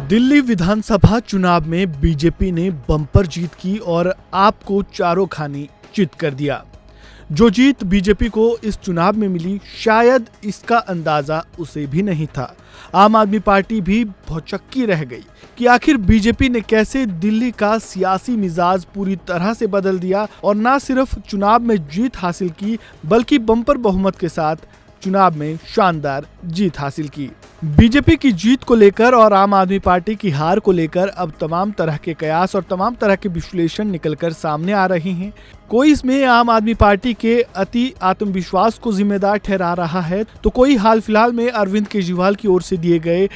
दिल्ली विधानसभा चुनाव में बीजेपी ने बम्पर जीत की और आपको चारों खानी चित कर दिया। जो जीत बीजेपी को इस चुनाव में मिली, शायद इसका अंदाजा उसे भी नहीं था। आम आदमी पार्टी भी भौचक्की रह गई कि आखिर बीजेपी ने कैसे दिल्ली का सियासी मिजाज पूरी तरह से बदल दिया और न सिर्फ चुनाव में जीत हासिल की, बल्कि बम्पर बहुमत के साथ चुनाव में शानदार जीत हासिल की। बीजेपी की जीत को लेकर और आम आदमी पार्टी की हार को लेकर अब तमाम तरह के कयास और तमाम तरह के विश्लेषण निकलकर सामने आ रहे हैं। कोई इसमें आम आदमी पार्टी के अति आत्मविश्वास को जिम्मेदार ठहरा रहा है, तो कोई हाल फिलहाल में अरविंद केजरीवाल की ओर से दिए गए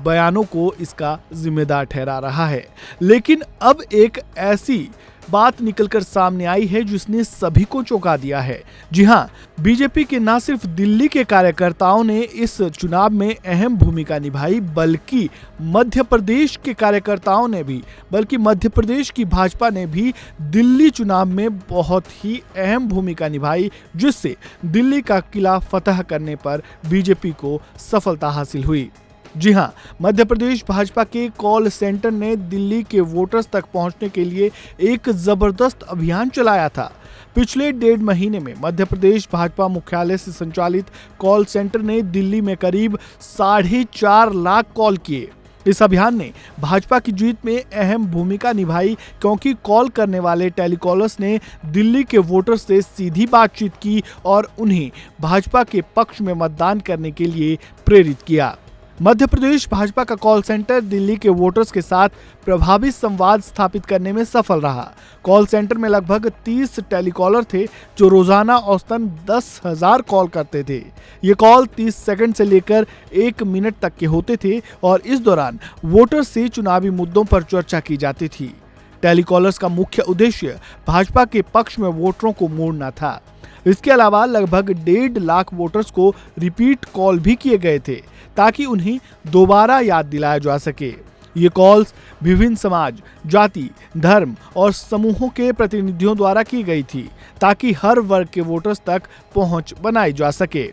बयानों को इसका जिम्मेदार ठहरा रहा है। लेकिन अब एक ऐसी बात निकलकर सामने आई है जिसने सभी को चौंका दिया है। जी हाँ, बीजेपी के न सिर्फ दिल्ली के कार्यकर्ताओं ने इस चुनाव में अहम भूमिका निभाई, बल्कि मध्य प्रदेश के कार्यकर्ताओं ने भी, बल्कि मध्य प्रदेश की भाजपा ने भी दिल्ली चुनाव में बहुत ही अहम भूमिका निभाई, जिससे दिल्ली का किला फतह करने पर बीजेपी को सफलता हासिल हुई। जी हां, मध्य प्रदेश भाजपा के कॉल सेंटर ने दिल्ली के वोटर्स तक पहुंचने के लिए एक जबरदस्त अभियान चलाया था। पिछले 1.5 महीने में मध्य प्रदेश भाजपा मुख्यालय से संचालित कॉल सेंटर ने दिल्ली में करीब 4.5 लाख कॉल किए। इस अभियान ने भाजपा की जीत में अहम भूमिका निभाई, क्योंकि कॉल करने वाले टेलीकॉलर्स ने दिल्ली के वोटर्स से सीधी बातचीत की और उन्हें भाजपा के पक्ष में मतदान करने के लिए प्रेरित किया। मध्य प्रदेश भाजपा का कॉल सेंटर दिल्ली के वोटर्स के साथ प्रभावी संवाद स्थापित करने में सफल रहा। कॉल सेंटर में लगभग 30 टेलीकॉलर थे, जो रोजाना औसतन 10,000 कॉल करते थे। ये कॉल 30 सेकंड से लेकर 1 मिनट तक के होते थे और इस दौरान वोटर्स से चुनावी मुद्दों पर चर्चा की जाती थी। टेलीकॉलर्स का मुख्य उद्देश्य भाजपा के पक्ष में वोटरों को मोड़ना था। इसके अलावा लगभग 1.5 लाख वोटर्स को रिपीट कॉल भी किए गए थे, ताकि उन्हें दोबारा याद दिलाया जा सके। ये कॉल्स विभिन्न समाज, जाति, धर्म और समूहों के प्रतिनिधियों द्वारा की गई थी, ताकि हर वर्ग के वोटर्स तक पहुंच बनाई जा सके।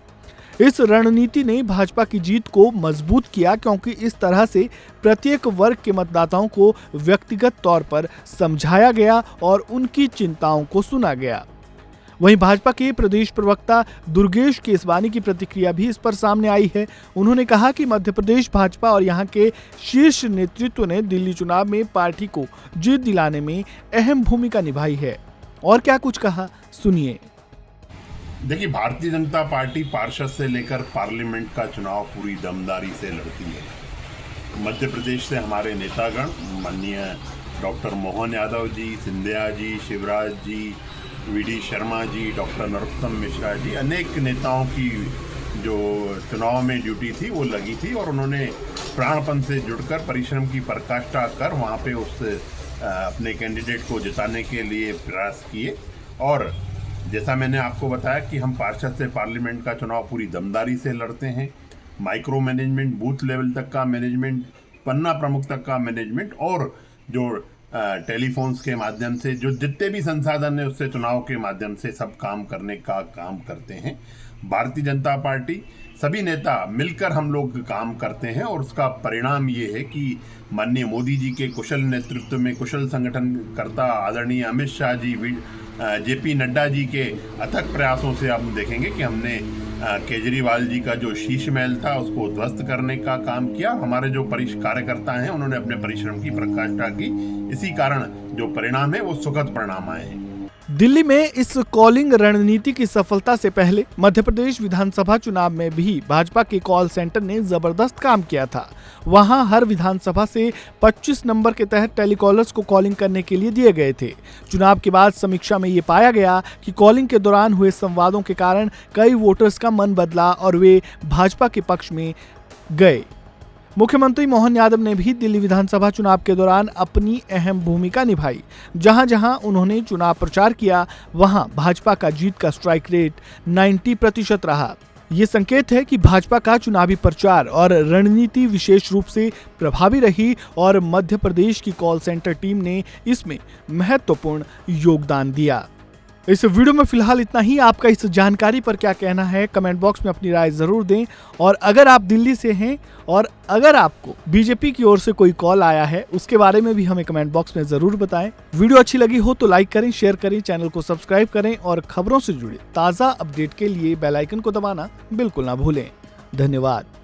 इस रणनीति ने भाजपा की जीत को मजबूत किया, क्योंकि इस तरह से प्रत्येक वर्ग के मतदाताओं को व्यक्तिगत तौर पर समझाया गया और उनकी चिंताओं को सुना गया। वहीं भाजपा के प्रदेश प्रवक्ता दुर्गेश केसवानी की प्रतिक्रिया भी इस पर सामने आई है। उन्होंने कहा कि मध्य प्रदेश भाजपा और यहां के शीर्ष नेतृत्व ने दिल्ली चुनाव में पार्टी को जीत दिलाने में अहम भूमिका निभाई है। और क्या कुछ कहा, सुनिए। देखिए, भारतीय जनता पार्टी पार्षद से लेकर पार्लियामेंट का चुनाव पूरी दमदारी से लड़ती है। मध्य प्रदेश से हमारे नेतागण माननीय doctor Mohan Yadav ji, Scindia ji, Shivraj ji, VD Sharma ji, doctor Narottam Mishra ji, अनेक नेताओं की जो चुनाव में ड्यूटी थी वो लगी थी और उन्होंने प्राणपण से जुड़कर परिश्रम की पराकाष्ठा कर वहाँ पे उस अपने कैंडिडेट को जिताने के लिए प्रयास किए। और जैसा मैंने आपको बताया कि हम पार्षद से पार्लियामेंट का चुनाव पूरी दमदारी से लड़ते हैं। माइक्रो मैनेजमेंट, बूथ लेवल तक का मैनेजमेंट, पन्ना प्रमुख तक का मैनेजमेंट और जो टेलीफोन्स के माध्यम से जो जितने भी संसाधन है उससे चुनाव के माध्यम से सब काम करने का काम करते हैं। भारतीय जनता पार्टी सभी नेता मिलकर हम लोग काम करते हैं और उसका परिणाम ये है कि माननीय मोदी जी के कुशल नेतृत्व में कुशल संगठनकर्ता आदरणीय अमित शाह जी, जेपी नड्डा जी के अथक प्रयासों से हम देखेंगे कि हमने केजरीवाल जी का जो शीश महल था उसको ध्वस्त करने का काम किया। हमारे जो कार्यकर्ता हैं उन्होंने अपने परिश्रम की पराकाष्ठा की। इसी कारण जो परिणाम है वो सुखद परिणाम आए हैं। दिल्ली में इस कॉलिंग रणनीति की सफलता से पहले मध्य प्रदेश विधानसभा चुनाव में भी भाजपा के कॉल सेंटर ने जबरदस्त काम किया था। वहां हर विधानसभा से 25 नंबर के तहत टेलीकॉलर्स को कॉलिंग करने के लिए दिए गए थे। चुनाव के बाद समीक्षा में ये पाया गया कि कॉलिंग के दौरान हुए संवादों के कारण कई वोटर्स का मन बदला और वे भाजपा के पक्ष में गए। मुख्यमंत्री मोहन यादव ने भी दिल्ली विधानसभा चुनाव के दौरान अपनी अहम भूमिका निभाई। जहां जहां उन्होंने चुनाव प्रचार किया, वहां भाजपा का जीत का स्ट्राइक रेट 90% रहा। ये संकेत है कि भाजपा का चुनावी प्रचार और रणनीति विशेष रूप से प्रभावी रही और मध्य प्रदेश की कॉल सेंटर टीम ने इसमें महत्वपूर्ण योगदान दिया। इस वीडियो में फिलहाल इतना ही। आपका इस जानकारी पर क्या कहना है कमेंट बॉक्स में अपनी राय जरूर दें। और अगर आप दिल्ली से हैं और अगर आपको बीजेपी की ओर से कोई कॉल आया है उसके बारे में भी हमें कमेंट बॉक्स में जरूर बताएं। वीडियो अच्छी लगी हो तो लाइक करें, शेयर करें, चैनल को सब्सक्राइब करें और खबरों से जुड़े ताज़ा अपडेट के लिए बेल आइकन को दबाना बिल्कुल ना भूलें। धन्यवाद।